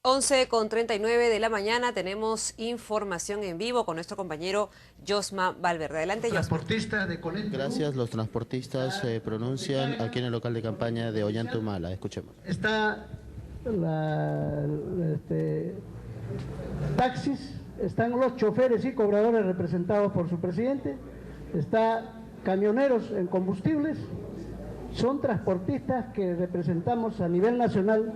11:39 de la mañana tenemos información en vivo con nuestro compañero Josma Valverde. Adelante, Josma. Transportista de Conet. Gracias. Los transportistas se pronuncian aquí en el local de campaña de Ollantumala. Escuchemos. Está taxis, están los choferes y cobradores representados por su presidente, está camioneros en combustibles, son transportistas que representamos a nivel nacional,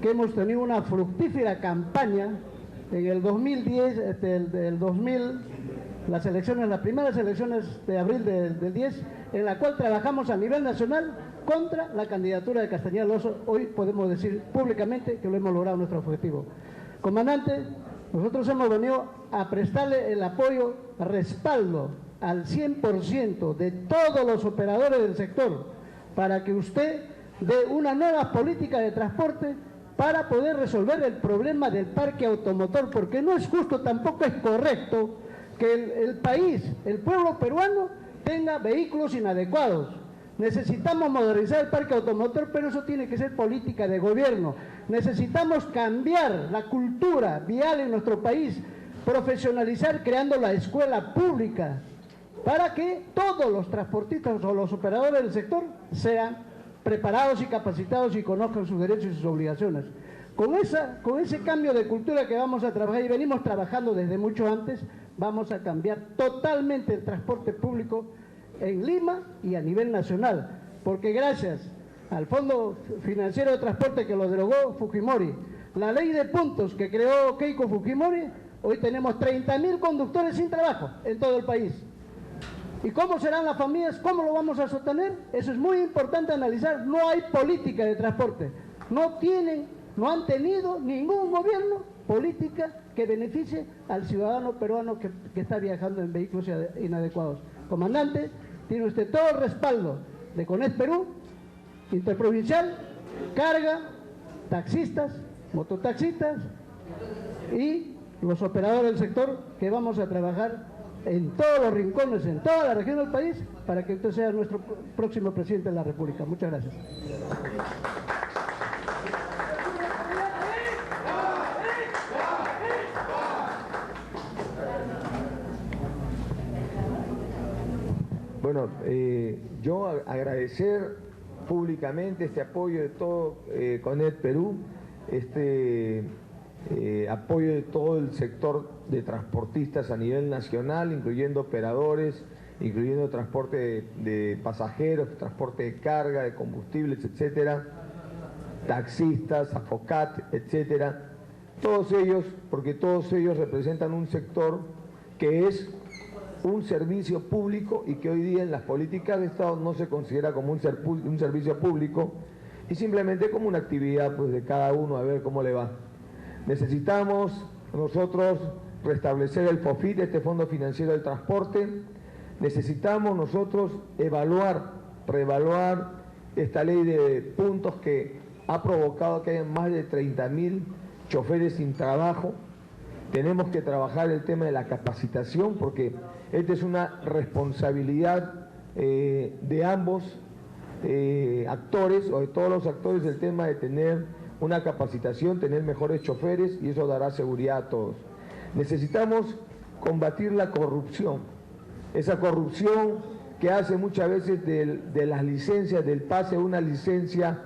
que hemos tenido una fructífera campaña en el 2010, el 2000, las primeras elecciones de abril del 10, en la cual trabajamos a nivel nacional contra la candidatura de Castañeda Alonso. Hoy podemos decir públicamente que lo hemos logrado nuestro objetivo. Comandante, nosotros hemos venido a prestarle el apoyo, respaldo al 100% de todos los operadores del sector para que usted dé una nueva política de transporte para poder resolver el problema del parque automotor, porque no es justo, tampoco es correcto que el país, el pueblo peruano, tenga vehículos inadecuados. Necesitamos modernizar el parque automotor, pero eso tiene que ser política de gobierno. Necesitamos cambiar la cultura vial en nuestro país, profesionalizar creando la escuela pública, para que todos los transportistas o los operadores del sector sean preparados y capacitados y conozcan sus derechos y sus obligaciones. Con ese cambio de cultura que vamos a trabajar, y venimos trabajando desde mucho antes, vamos a cambiar totalmente el transporte público en Lima y a nivel nacional, porque gracias al Fondo Financiero de Transporte que lo derogó Fujimori, la ley de puntos que creó Keiko Fujimori, hoy tenemos 30.000 conductores sin trabajo en todo el país. ¿Y cómo serán las familias? ¿Cómo lo vamos a sostener? Eso es muy importante analizar. No hay política de transporte. No han tenido ningún gobierno política que beneficie al ciudadano peruano que está viajando en vehículos inadecuados. Comandante, tiene usted todo el respaldo de Conet Perú, Interprovincial, Carga, taxistas, mototaxistas y los operadores del sector, que vamos a trabajar en todos los rincones, en toda la región del país, para que usted sea nuestro próximo presidente de la República. Muchas gracias. Bueno, yo agradecer públicamente este apoyo de todo Conet Perú, apoyo de todo el sector de transportistas a nivel nacional, incluyendo operadores, incluyendo transporte de pasajeros, transporte de carga, de combustibles, etcétera, taxistas, Afocat, etcétera. Todos ellos, porque todos ellos representan un sector que es un servicio público y que hoy día en las políticas de Estado no se considera como un servicio público y simplemente como una actividad pues, de cada uno a ver cómo le va. Necesitamos nosotros restablecer el FOFIT, este Fondo Financiero del Transporte. Necesitamos nosotros reevaluar esta ley de puntos que ha provocado que haya más de 30.000 choferes sin trabajo. Tenemos que trabajar el tema de la capacitación porque esta es una responsabilidad de ambos actores o de todos los actores, el tema de tener una capacitación, tener mejores choferes y eso dará seguridad a todos. Necesitamos combatir la corrupción, esa corrupción que hace muchas veces de las licencias, del pase a una licencia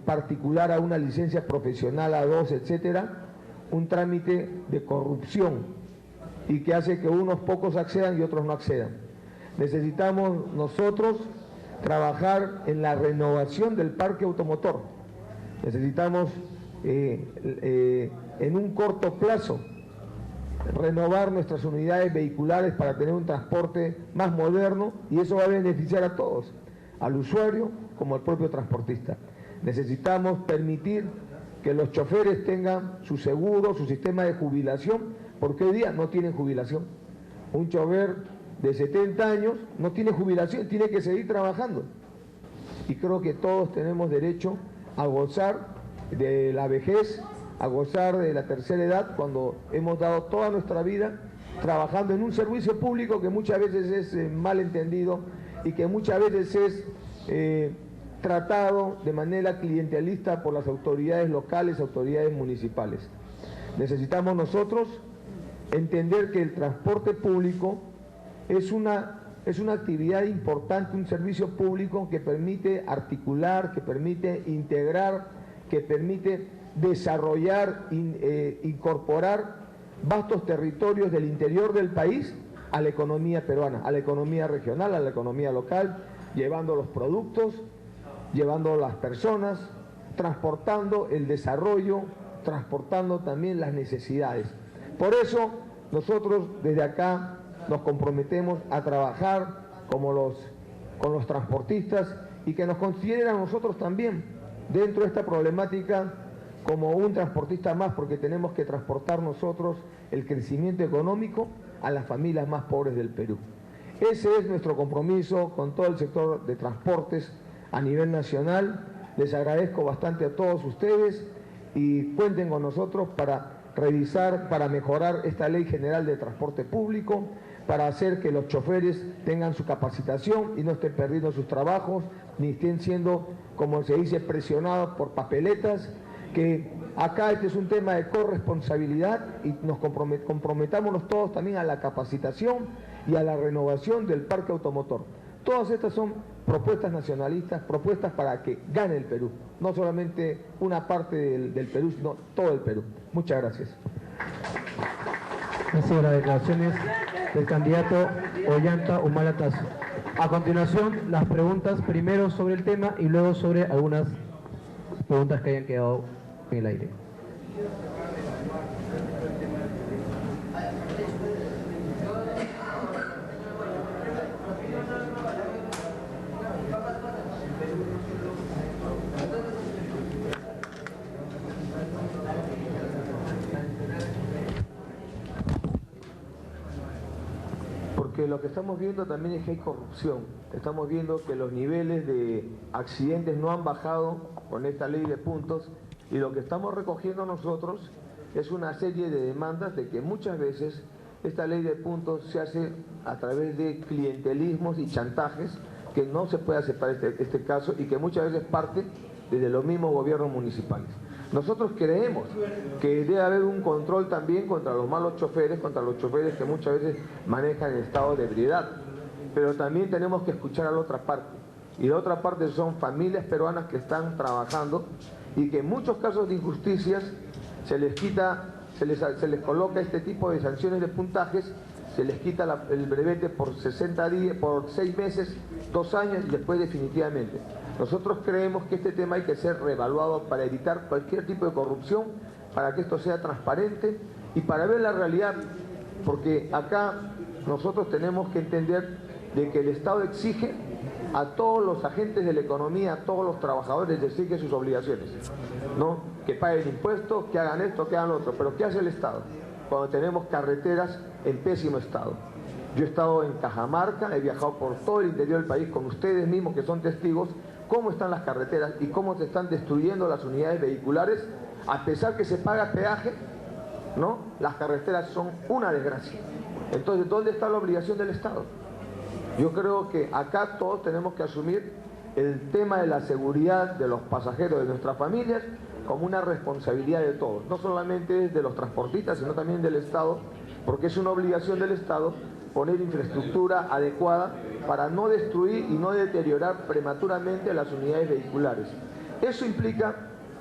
particular a una licencia profesional A2, etcétera, un trámite de corrupción y que hace que unos pocos accedan y otros no accedan. Necesitamos nosotros trabajar en la renovación del parque automotor. Necesitamos en un corto plazo renovar nuestras unidades vehiculares para tener un transporte más moderno y eso va a beneficiar a todos, al usuario como al propio transportista. Necesitamos permitir que los choferes tengan su seguro, su sistema de jubilación, porque hoy día no tienen jubilación. Un chofer de 70 años no tiene jubilación, tiene que seguir trabajando. Y creo que todos tenemos derecho a gozar de la vejez, a gozar de la tercera edad, cuando hemos dado toda nuestra vida trabajando en un servicio público que muchas veces es mal entendido y que muchas veces es tratado de manera clientelista por las autoridades locales, autoridades municipales. Necesitamos nosotros entender que el transporte público es una actividad importante, un servicio público que permite articular, que permite integrar, que permite desarrollar, incorporar vastos territorios del interior del país a la economía peruana, a la economía regional, a la economía local, llevando los productos, llevando las personas, transportando el desarrollo, transportando también las necesidades. Por eso nosotros desde acá nos comprometemos a trabajar con los transportistas y que nos consideren a nosotros también dentro de esta problemática como un transportista más, porque tenemos que transportar nosotros el crecimiento económico a las familias más pobres del Perú. Ese es nuestro compromiso con todo el sector de transportes a nivel nacional. Les agradezco bastante a todos ustedes y cuenten con nosotros para revisar, para mejorar esta Ley General de Transporte Público, para hacer que los choferes tengan su capacitación y no estén perdiendo sus trabajos, ni estén siendo, como se dice, presionados por papeletas, que acá este es un tema de corresponsabilidad y nos comprometámonos todos también a la capacitación y a la renovación del parque automotor. Todas estas son propuestas nacionalistas, propuestas para que gane el Perú, no solamente una parte del Perú, sino todo el Perú. Muchas gracias. Han sido las declaraciones del candidato Ollanta Humala Tasso. A continuación, las preguntas primero sobre el tema y luego sobre algunas preguntas que hayan quedado en el aire. Porque lo que estamos viendo también es que hay corrupción. Estamos viendo que los niveles de accidentes no han bajado con esta ley de puntos y lo que estamos recogiendo nosotros es una serie de demandas de que muchas veces esta ley de puntos se hace a través de clientelismos y chantajes que no se puede aceptar este caso y que muchas veces parte desde los mismos gobiernos municipales. Nosotros creemos que debe haber un control también contra los malos choferes, contra los choferes que muchas veces manejan en estado de ebriedad, pero también tenemos que escuchar a la otra parte, y la otra parte son familias peruanas que están trabajando y que en muchos casos de injusticias se les coloca este tipo de sanciones de puntajes, se les quita el brevete por 60 días, por 6 meses, 2 años y después definitivamente. Nosotros creemos que este tema hay que ser reevaluado para evitar cualquier tipo de corrupción, para que esto sea transparente y para ver la realidad, porque acá nosotros tenemos que entender de que el Estado exige a todos los agentes de la economía, a todos los trabajadores, les exige sus obligaciones, ¿no? Que paguen impuestos, que hagan esto, que hagan lo otro, pero ¿qué hace el Estado cuando tenemos carreteras en pésimo estado? Yo he estado en Cajamarca, he viajado por todo el interior del país con ustedes mismos que son testigos, cómo están las carreteras y cómo se están destruyendo las unidades vehiculares, a pesar que se paga peaje, ¿no? Las carreteras son una desgracia. Entonces, ¿dónde está la obligación del Estado? Yo creo que acá todos tenemos que asumir el tema de la seguridad de los pasajeros de nuestras familias como una responsabilidad de todos, no solamente de los transportistas, sino también del Estado, porque es una obligación del Estado poner infraestructura adecuada para no destruir y no deteriorar prematuramente las unidades vehiculares. Eso implica,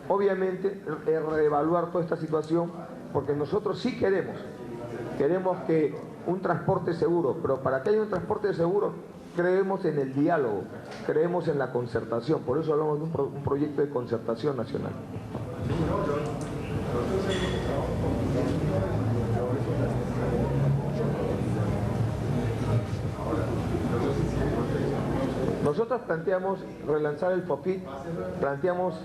obviamente, reevaluar toda esta situación, porque nosotros sí queremos que un transporte seguro, pero para que haya un transporte seguro creemos en el diálogo, creemos en la concertación, por eso hablamos de un proyecto de concertación nacional. Nosotros planteamos relanzar el FOPIT, planteamos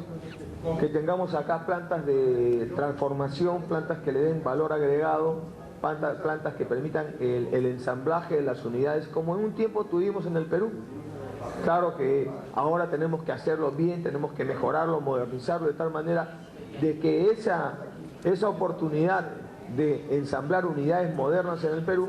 que tengamos acá plantas de transformación, plantas que le den valor agregado, plantas que permitan el ensamblaje de las unidades, como en un tiempo tuvimos en el Perú. Claro que ahora tenemos que hacerlo bien, tenemos que mejorarlo, modernizarlo de tal manera de que esa oportunidad de ensamblar unidades modernas en el Perú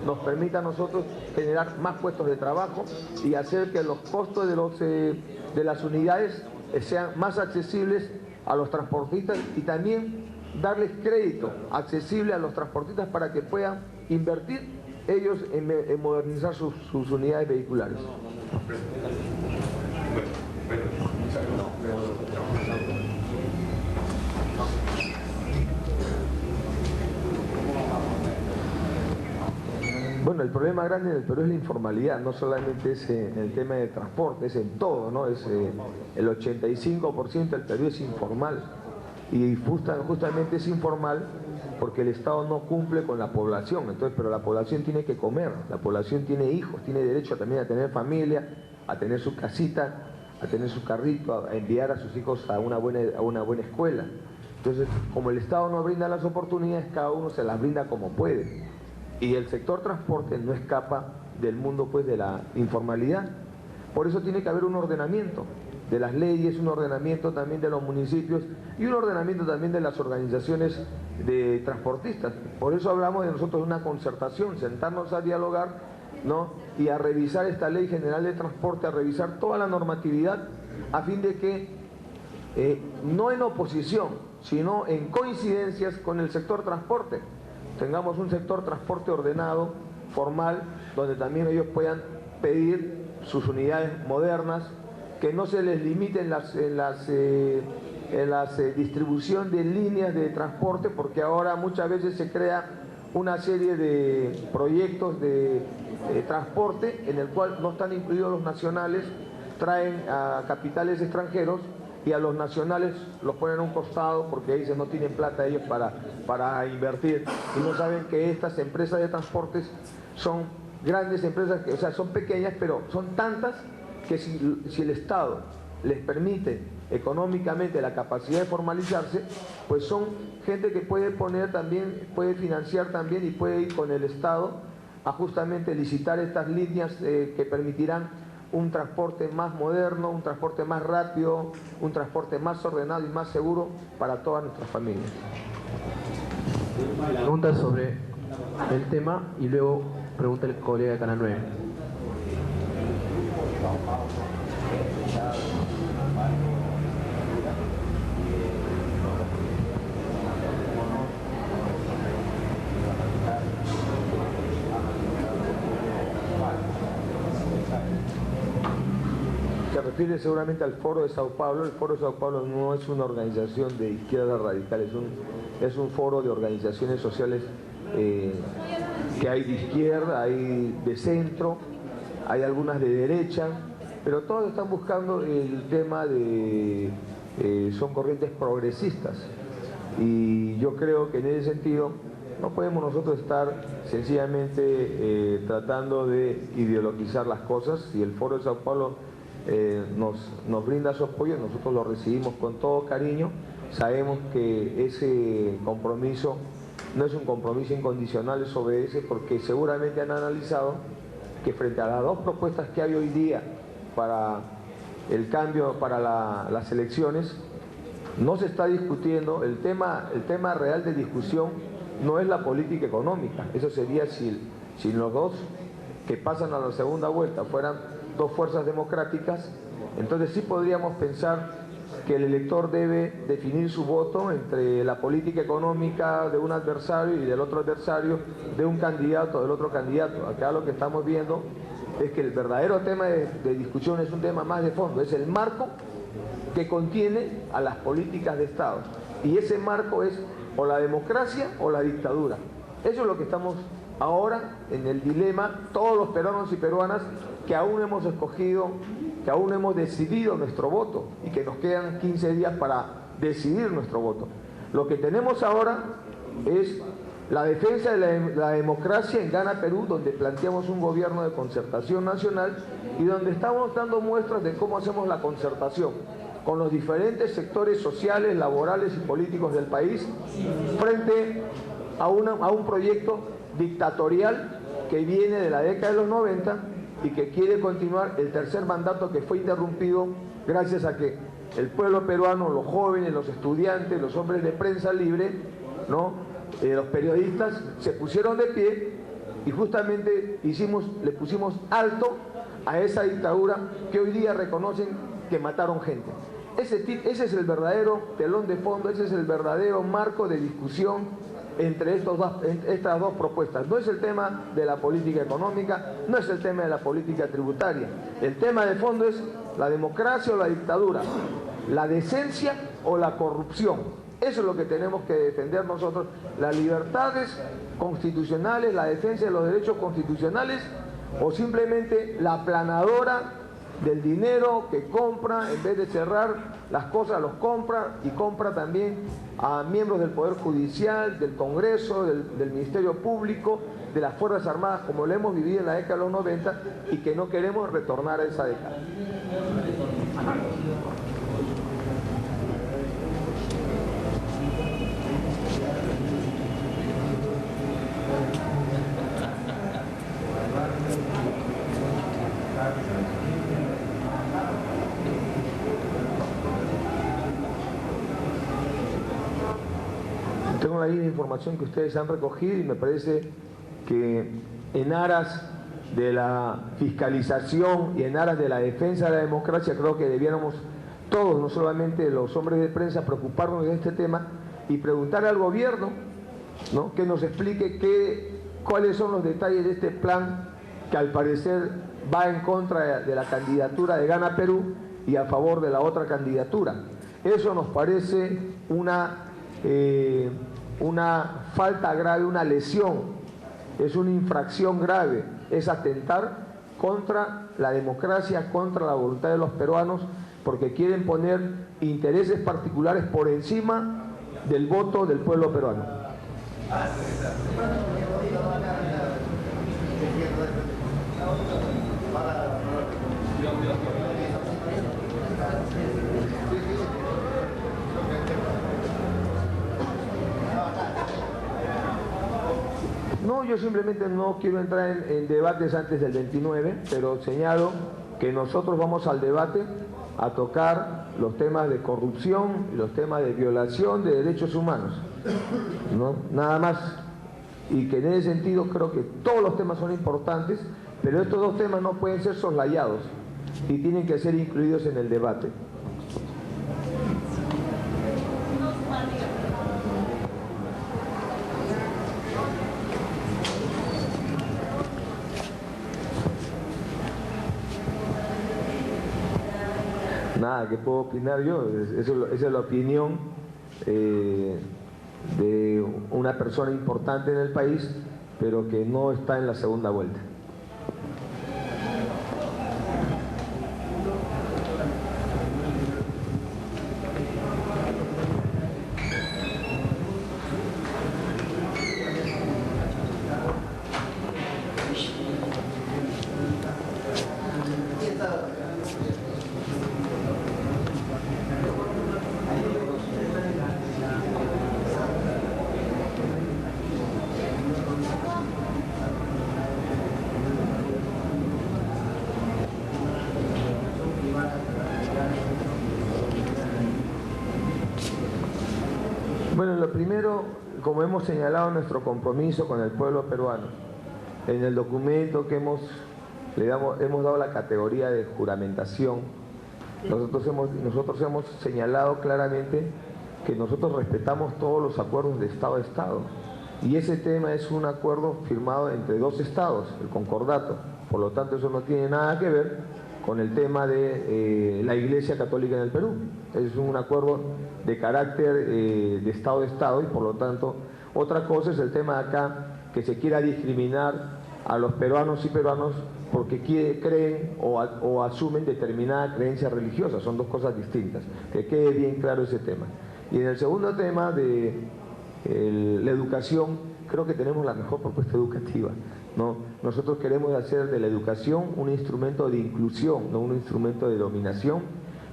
nos permita a nosotros generar más puestos de trabajo y hacer que los costos de las unidades sean más accesibles a los transportistas y también darles crédito accesible a los transportistas para que puedan invertir ellos en modernizar sus unidades vehiculares. Bueno, el problema grande en el Perú es la informalidad, no solamente es en el tema de transporte, es en todo, ¿no? Es, el 85% del Perú es informal y justamente es informal porque el Estado no cumple con la población, entonces, pero la población tiene que comer, la población tiene hijos, tiene derecho también a tener familia, a tener su casita, a tener su carrito, a enviar a sus hijos a una buena escuela. Entonces, como el Estado no brinda las oportunidades, cada uno se las brinda como puede. Y el sector transporte no escapa del mundo pues de la informalidad. Por eso tiene que haber un ordenamiento de las leyes, un ordenamiento también de los municipios y un ordenamiento también de las organizaciones de transportistas. Por eso hablamos de nosotros de una concertación, sentarnos a dialogar, ¿no? Y a revisar esta ley general de transporte, a revisar toda la normatividad a fin de que no en oposición, sino en coincidencias con el sector transporte, tengamos un sector transporte ordenado, formal, donde también ellos puedan pedir sus unidades modernas, que no se les limite en la distribución de líneas de transporte, porque ahora muchas veces se crea una serie de proyectos de transporte en el cual no están incluidos los nacionales, traen a capitales extranjeros y a los nacionales los ponen a un costado porque dicen no tienen plata ellos para invertir y no saben que estas empresas de transportes son grandes empresas, o sea, son pequeñas, pero son tantas que si el Estado les permite económicamente la capacidad de formalizarse, pues son gente que puede poner también, puede financiar también y puede ir con el Estado a justamente licitar estas líneas que permitirán un transporte más moderno, un transporte más rápido, un transporte más ordenado y más seguro para todas nuestras familias. Preguntas sobre el tema y luego pregunta el colega de Canal 9. Se refiere seguramente al Foro de Sao Paulo. El Foro de Sao Paulo no es una organización de izquierda radical, es un foro de organizaciones sociales que hay de izquierda, hay de centro, hay algunas de derecha, pero todos están buscando el tema de... son corrientes progresistas y yo creo que en ese sentido no podemos nosotros estar sencillamente tratando de ideologizar las cosas. Si el Foro de Sao Paulo nos brinda su apoyo, nosotros lo recibimos con todo cariño. Sabemos que ese compromiso no es un compromiso incondicional, es obedece porque seguramente han analizado que frente a las dos propuestas que hay hoy día para el cambio, para las elecciones, no se está discutiendo, el tema real de discusión no es la política económica. Eso sería si los dos que pasan a la segunda vuelta fueran dos fuerzas democráticas, entonces sí podríamos pensar que el elector debe definir su voto entre la política económica de un adversario y del otro adversario, de un candidato, del otro candidato. Acá lo que estamos viendo es que el verdadero tema de discusión es un tema más de fondo, es el marco que contiene a las políticas de Estado. Y ese marco es o la democracia o la dictadura. Eso es lo que estamos ahora en el dilema, todos los peruanos y peruanas que aún hemos escogido, que aún hemos decidido nuestro voto y que nos quedan 15 días para decidir nuestro voto. Lo que tenemos ahora es la defensa de la democracia en Gana Perú, donde planteamos un gobierno de concertación nacional y donde estamos dando muestras de cómo hacemos la concertación con los diferentes sectores sociales, laborales y políticos del país frente a un proyecto dictatorial que viene de la década de los 90 y que quiere continuar el tercer mandato que fue interrumpido gracias a que el pueblo peruano, los jóvenes, los estudiantes, los hombres de prensa libre, ¿no? Los periodistas se pusieron de pie y justamente le pusimos alto a esa dictadura que hoy día reconocen que mataron gente. Ese es el verdadero telón de fondo, ese es el verdadero marco de discusión entre estas dos propuestas. No es el tema de la política económica, no es el tema de la política tributaria. El tema de fondo es la democracia o la dictadura, la decencia o la corrupción. Eso es lo que tenemos que defender nosotros, las libertades constitucionales, la defensa de los derechos constitucionales, o simplemente la aplanadora del dinero que compra, en vez de cerrar las cosas, los compra, y compra también a miembros del Poder Judicial, del Congreso, del Ministerio Público, de las Fuerzas Armadas, como lo hemos vivido en la década de los 90 y que no queremos retornar a esa década. Tengo la información que ustedes han recogido y me parece que en aras de la fiscalización y en aras de la defensa de la democracia, creo que debiéramos todos, no solamente los hombres de prensa, preocuparnos de este tema y preguntarle al gobierno, ¿no?, que nos explique cuáles son los detalles de este plan que al parecer va en contra de la candidatura de Gana Perú y a favor de la otra candidatura. Eso nos parece una falta grave, una lesión, es una infracción grave, es atentar contra la democracia, contra la voluntad de los peruanos, porque quieren poner intereses particulares por encima del voto del pueblo peruano. No, yo simplemente no quiero entrar en debates antes del 29, pero señalo que nosotros vamos al debate a tocar los temas de corrupción y los temas de violación de derechos humanos, ¿no? Nada más. Y que en ese sentido creo que todos los temas son importantes, pero estos dos temas no pueden ser soslayados y tienen que ser incluidos en el debate. Nada, ¿qué puedo opinar yo? Esa es la opinión de una persona importante en el país, pero que no está en la segunda vuelta. Bueno, lo primero, como hemos señalado nuestro compromiso con el pueblo peruano, en el documento que hemos dado la categoría de juramentación, nosotros hemos señalado claramente que nosotros respetamos todos los acuerdos de Estado a Estado, y ese tema es un acuerdo firmado entre dos estados, el concordato, por lo tanto eso no tiene nada que ver con el tema de la Iglesia Católica en el Perú. Es un acuerdo de carácter de Estado a Estado, y por lo tanto otra cosa es el tema de acá, que se quiera discriminar a los peruanos y peruanos porque creen o asumen determinada creencia religiosa. Son dos cosas distintas, que quede bien claro ese tema. Y en el segundo tema de la educación, creo que tenemos la mejor propuesta educativa, ¿no? Nosotros queremos hacer de la educación un instrumento de inclusión, no un instrumento de dominación.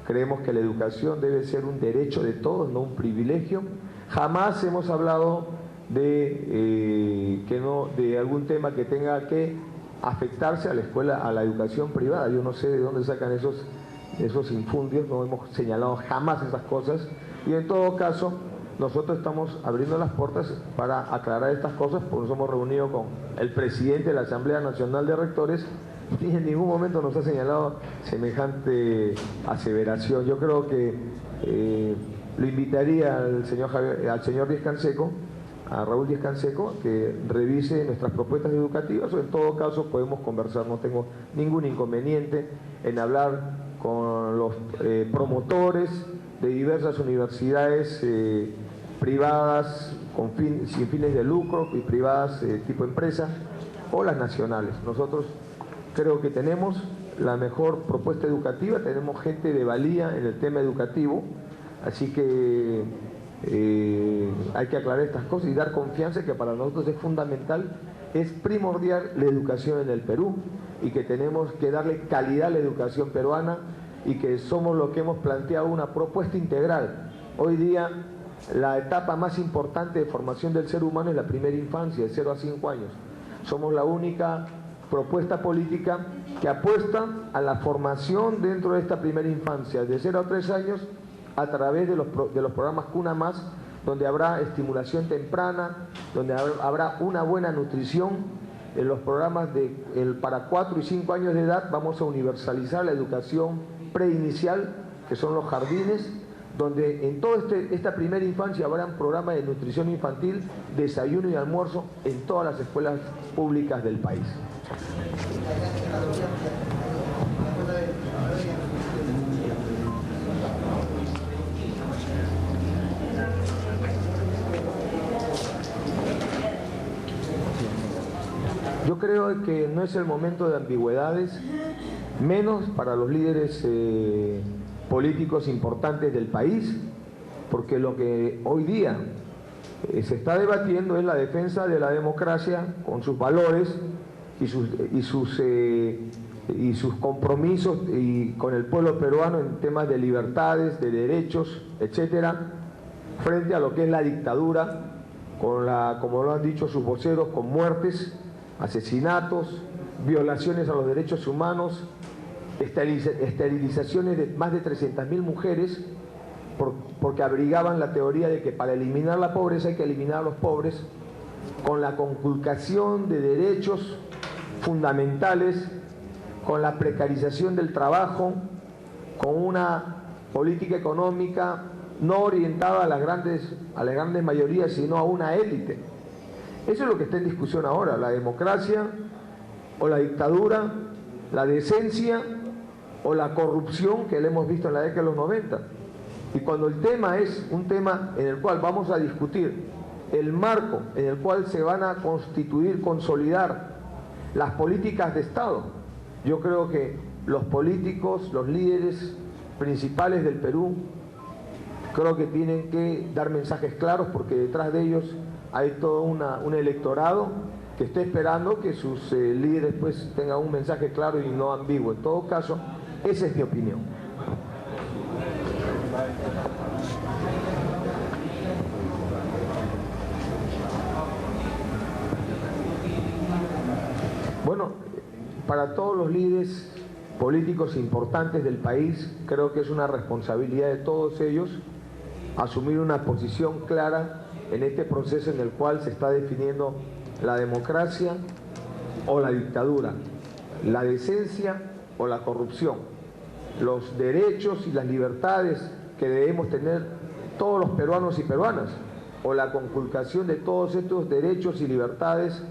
Creemos que la educación debe ser un derecho de todos, no un privilegio. Jamás hemos hablado de algún tema que tenga que afectarse a la escuela, a la educación privada. Yo no sé de dónde sacan esos infundios, no hemos señalado jamás esas cosas. Y en todo caso, nosotros estamos abriendo las puertas para aclarar estas cosas, porque nos hemos reunido con el presidente de la Asamblea Nacional de Rectores y en ningún momento nos ha señalado semejante aseveración. Yo creo que lo invitaría al señor Díaz-Canseco, a Raúl Díaz-Canseco, que revise nuestras propuestas educativas, o en todo caso podemos conversar. No tengo ningún inconveniente en hablar con los promotores de diversas universidades privadas sin fines de lucro y privadas tipo empresa, o las nacionales. Nosotros creo que tenemos la mejor propuesta educativa, tenemos gente de valía en el tema educativo, así que hay que aclarar estas cosas y dar confianza, que para nosotros es fundamental, es primordial la educación en el Perú, y que tenemos que darle calidad a la educación peruana, y que somos lo que hemos planteado, una propuesta integral. Hoy día la etapa más importante de formación del ser humano es la primera infancia, de 0 a 5 años. Somos la única propuesta política que apuesta a la formación dentro de esta primera infancia, de 0 a 3 años, a través de los programas Cuna Más, donde habrá estimulación temprana, donde habrá una buena nutrición. En los programas para 4 y 5 años de edad vamos a universalizar la educación preinicial, que son los jardines, donde en toda esta primera infancia habrá un programa de nutrición infantil, desayuno y almuerzo en todas las escuelas públicas del país. Yo creo que no es el momento de ambigüedades, menos para los líderes políticos importantes del país, porque lo que hoy día se está debatiendo es la defensa de la democracia con sus valores y sus compromisos y con el pueblo peruano en temas de libertades, de derechos, etcétera, frente a lo que es la dictadura, como lo han dicho sus voceros, con muertes, asesinatos, violaciones a los derechos humanos, esterilizaciones de más de 300.000 mujeres, porque abrigaban la teoría de que para eliminar la pobreza hay que eliminar a los pobres, con la conculcación de derechos fundamentales, con la precarización del trabajo, con una política económica no orientada a las grandes mayorías, sino a una élite. Eso es lo que está en discusión ahora, la democracia o la dictadura, la decencia o la corrupción que le hemos visto en la década de los 90. Y cuando el tema es un tema en el cual vamos a discutir el marco en el cual se van a constituir, consolidar las políticas de Estado, yo creo que los políticos, los líderes principales del Perú, creo que tienen que dar mensajes claros, porque detrás de ellos hay todo un electorado que está esperando que sus líderes pues tengan un mensaje claro y no ambiguo. En todo caso, esa es mi opinión. Bueno, para todos los líderes políticos importantes del país, creo que es una responsabilidad de todos ellos asumir una posición clara en este proceso en el cual se está definiendo la democracia o la dictadura, la decencia o la corrupción, los derechos y las libertades que debemos tener todos los peruanos y peruanas, o la conculcación de todos estos derechos y libertades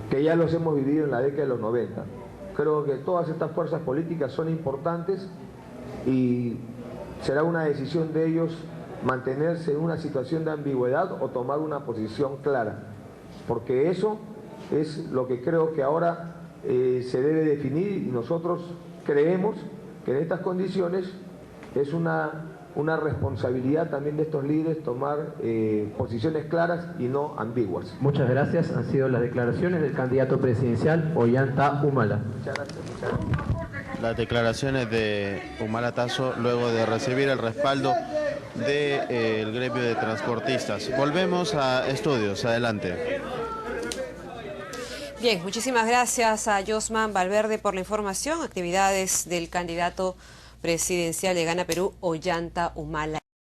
que ya los hemos vivido en la década de los 90. Creo que todas estas fuerzas políticas son importantes y será una decisión de ellos mantenerse en una situación de ambigüedad o tomar una posición clara, porque eso es lo que creo que ahora se debe definir, y nosotros creemos que en estas condiciones es una responsabilidad también de estos líderes tomar posiciones claras y no ambiguas. Muchas gracias. Han sido las declaraciones del candidato presidencial Ollanta Humala. Muchas gracias. Muchas gracias. Las declaraciones de Humala Tasso luego de recibir el respaldo del gremio de transportistas. Volvemos a estudios. Adelante. Bien, muchísimas gracias a Josman Valverde por la información. Actividades del candidato presidencial de Gana Perú, Ollanta Humala.